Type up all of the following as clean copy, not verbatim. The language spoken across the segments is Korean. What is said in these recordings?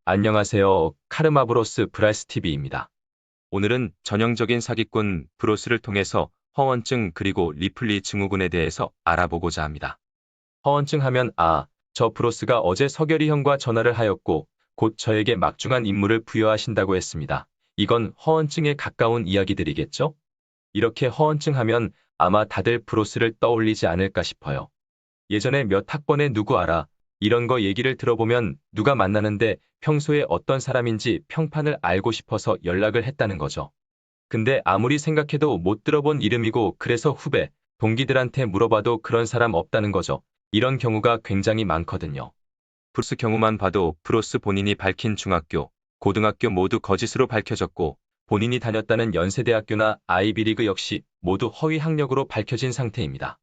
안녕하세요. 카르마브로스 브라스TV입니다. 오늘은 전형적인 사기꾼 브로스를 통해서 허언증 그리고 리플리 증후군에 대해서 알아보고자 합니다. 허언증 하면 저 브로스가 어제 서결이 형과 전화를 하였고 곧 저에게 막중한 임무를 부여하신다고 했습니다. 이건 허언증에 가까운 이야기들이겠죠? 이렇게 허언증 하면 아마 다들 브로스를 떠올리지 않을까 싶어요. 예전에 몇 학번에 누구 알아? 이런 거 얘기를 들어보면 누가 만나는데 평소에 어떤 사람인지 평판을 알고 싶어서 연락을 했다는 거죠. 근데 아무리 생각해도 못 들어본 이름이고 그래서 후배, 동기들한테 물어봐도 그런 사람 없다는 거죠. 이런 경우가 굉장히 많거든요. 브루스 경우만 봐도 브로스 본인이 밝힌 중학교, 고등학교 모두 거짓으로 밝혀졌고 본인이 다녔다는 연세대학교나 아이비리그 역시 모두 허위 학력으로 밝혀진 상태입니다.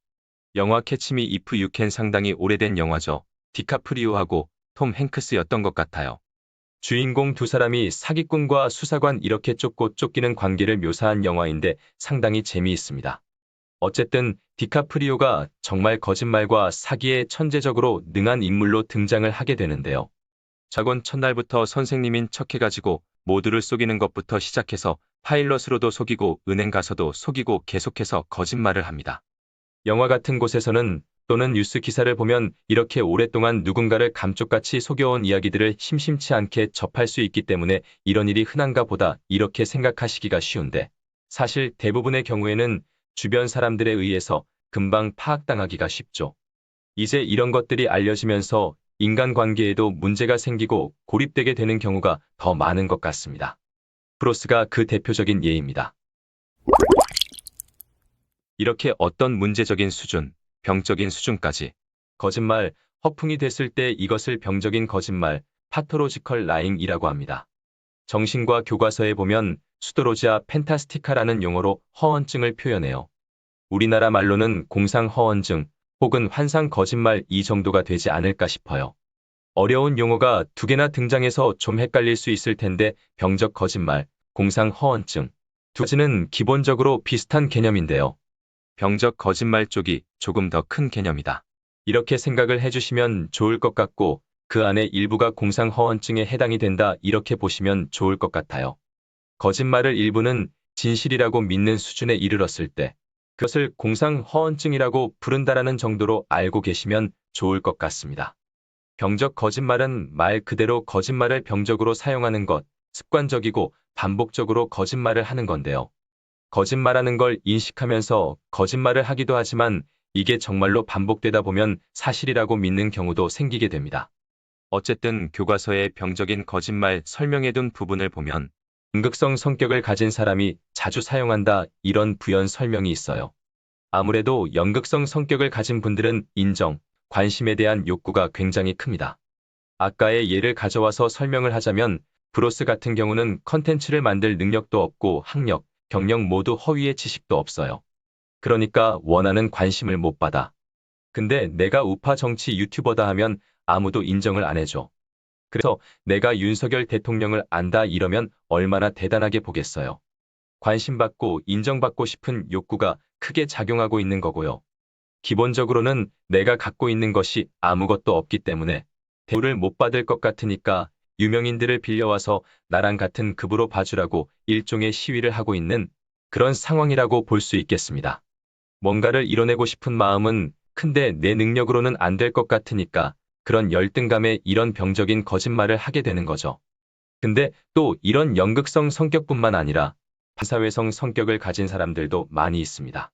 영화 캐치미 이프 유캔 상당히 오래된 영화죠. 디카프리오하고 톰 행크스였던 것 같아요. 주인공 두 사람이 사기꾼과 수사관 이렇게 쫓고 쫓기는 관계를 묘사한 영화인데 상당히 재미있습니다. 어쨌든 디카프리오가 정말 거짓말과 사기에 천재적으로 능한 인물로 등장을 하게 되는데요. 작원 첫날부터 선생님인 척해가지고 모두를 속이는 것부터 시작해서 파일럿으로도 속이고 은행 가서도 속이고 계속해서 거짓말을 합니다. 영화 같은 곳에서는 또는 뉴스 기사를 보면 이렇게 오랫동안 누군가를 감쪽같이 속여온 이야기들을 심심치 않게 접할 수 있기 때문에 이런 일이 흔한가 보다 이렇게 생각하시기가 쉬운데 사실 대부분의 경우에는 주변 사람들에 의해서 금방 파악당하기가 쉽죠. 이제 이런 것들이 알려지면서 인간관계에도 문제가 생기고 고립되게 되는 경우가 더 많은 것 같습니다. 브로스가 그 대표적인 예입니다. 이렇게 어떤 문제적인 수준, 병적인 수준까지 거짓말, 허풍이 됐을 때 이것을 병적인 거짓말, 파토로지컬 라잉이라고 합니다. 정신과 교과서에 보면 수도로지아 펜타스티카라는 용어로 허언증을 표현해요. 우리나라 말로는 공상 허언증 혹은 환상 거짓말 이 정도가 되지 않을까 싶어요. 어려운 용어가 두 개나 등장해서 좀 헷갈릴 수 있을 텐데 병적 거짓말, 공상 허언증 두 가지는 기본적으로 비슷한 개념인데요. 병적 거짓말 쪽이 조금 더 큰 개념이다. 이렇게 생각을 해주시면 좋을 것 같고 그 안에 일부가 공상 허언증에 해당이 된다 이렇게 보시면 좋을 것 같아요. 거짓말을 일부는 진실이라고 믿는 수준에 이르렀을 때 그것을 공상 허언증이라고 부른다라는 정도로 알고 계시면 좋을 것 같습니다. 병적 거짓말은 말 그대로 거짓말을 병적으로 사용하는 것, 습관적이고 반복적으로 거짓말을 하는 건데요. 거짓말하는 걸 인식하면서 거짓말을 하기도 하지만 이게 정말로 반복되다 보면 사실이라고 믿는 경우도 생기게 됩니다. 어쨌든 교과서에 병적인 거짓말 설명해둔 부분을 보면 연극성 성격을 가진 사람이 자주 사용한다 이런 부연 설명이 있어요. 아무래도 연극성 성격을 가진 분들은 인정, 관심에 대한 욕구가 굉장히 큽니다. 아까의 예를 가져와서 설명을 하자면 브로스 같은 경우는 컨텐츠를 만들 능력도 없고 학력, 경력 모두 허위의 지식도 없어요. 그러니까 원하는 관심을 못 받아. 근데 내가 우파 정치 유튜버다 하면 아무도 인정을 안 해줘. 그래서 내가 윤석열 대통령을 안다 이러면 얼마나 대단하게 보겠어요. 관심받고 인정받고 싶은 욕구가 크게 작용하고 있는 거고요. 기본적으로는 내가 갖고 있는 것이 아무것도 없기 때문에 대우를 못 받을 것 같으니까 유명인들을 빌려와서 나랑 같은 급으로 봐주라고 일종의 시위를 하고 있는 그런 상황이라고 볼 수 있겠습니다. 뭔가를 이뤄내고 싶은 마음은 큰데 내 능력으로는 안 될 것 같으니까 그런 열등감에 이런 병적인 거짓말을 하게 되는 거죠. 근데 또 이런 연극성 성격뿐만 아니라 반사회성 성격을 가진 사람들도 많이 있습니다.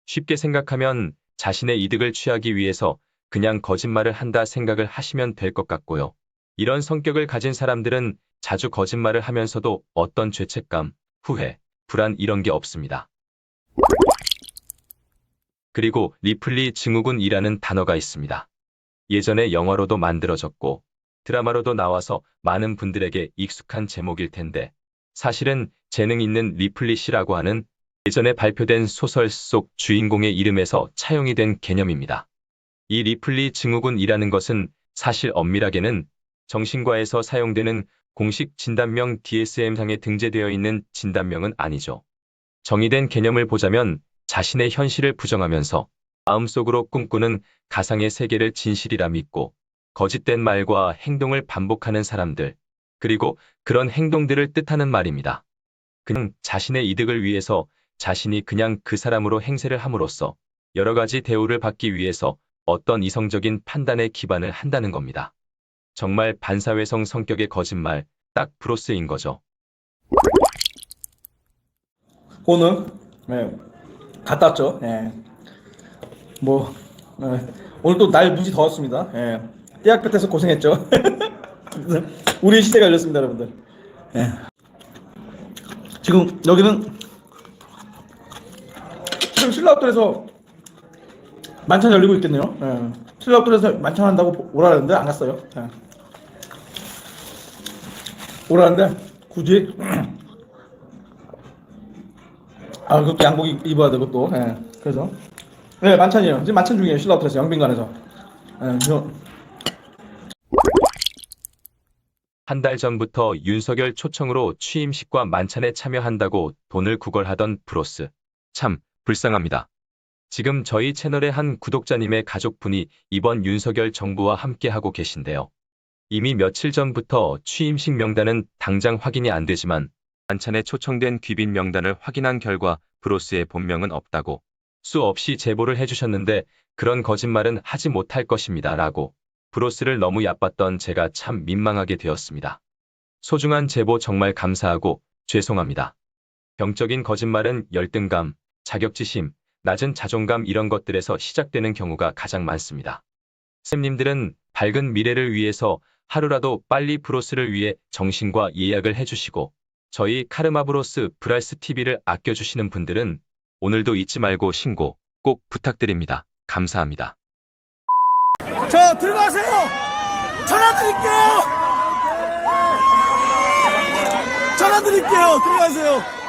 쉽게 생각하면 자신의 이득을 취하기 위해서 그냥 거짓말을 한다 생각을 하시면 될 것 같고요. 이런 성격을 가진 사람들은 자주 거짓말을 하면서도 어떤 죄책감, 후회, 불안 이런 게 없습니다. 그리고 리플리 증후군이라는 단어가 있습니다. 예전에 영화로도 만들어졌고 드라마로도 나와서 많은 분들에게 익숙한 제목일 텐데 사실은 재능 있는 리플리 씨라고 하는 예전에 발표된 소설 속 주인공의 이름에서 차용이 된 개념입니다. 이 리플리 증후군이라는 것은 사실 엄밀하게는 정신과에서 사용되는 공식 진단명 DSM-상에 등재되어 있는 진단명은 아니죠. 정의된 개념을 보자면 자신의 현실을 부정하면서 마음속으로 꿈꾸는 가상의 세계를 진실이라 믿고 거짓된 말과 행동을 반복하는 사람들, 그리고 그런 행동들을 뜻하는 말입니다. 그냥 자신의 이득을 위해서 자신이 그냥 그 사람으로 행세를 함으로써 여러 가지 대우를 받기 위해서 어떤 이성적인 판단에 기반을 한다는 겁니다. 정말 반사회성 성격의 거짓말, 딱 브로스인 거죠. 오늘 갔다 왔죠. 예. 뭐 오늘 또 날 무지 더웠습니다. 예. 대학 끝에서 고생했죠. 우리 시대가 열렸습니다, 여러분들. 예. 지금 여기는 지금 신라호텔에서 만찬 열리고 있겠네요. 예. 신라호텔에서 만찬 한다고 오라는데 안 갔어요. 예. 오라는데 굳이 그것도 양복 입어야 되고 또. 예. 그래서 네, 만찬이에요. 지금 만찬 중이에요. 신라호텔에서 영빈관에서. 예. 한 달 전부터 윤석열 초청으로 취임식과 만찬에 참여한다고 돈을 구걸하던 브로스. 참 불쌍합니다. 지금 저희 채널의 한 구독자님의 가족분이 이번 윤석열 정부와 함께하고 계신데요. 이미 며칠 전부터 취임식 명단은 당장 확인이 안 되지만 만찬에 초청된 귀빈 명단을 확인한 결과 브로스의 본명은 없다고 수없이 제보를 해주셨는데 그런 거짓말은 하지 못할 것입니다. 라고 브로스를 너무 얕봤던 제가 참 민망하게 되었습니다. 소중한 제보 정말 감사하고 죄송합니다. 병적인 거짓말은 열등감, 자격지심, 낮은 자존감 이런 것들에서 시작되는 경우가 가장 많습니다. 쌤님들은 밝은 미래를 위해서 하루라도 빨리 브로스를 위해 정신과 예약을 해주시고 저희 카르마 브로스 브랄스 TV를 아껴주시는 분들은 오늘도 잊지 말고 신고 꼭 부탁드립니다. 감사합니다. 자, 들어가세요. 전화 드릴게요. 전화 드릴게요. 들어가세요.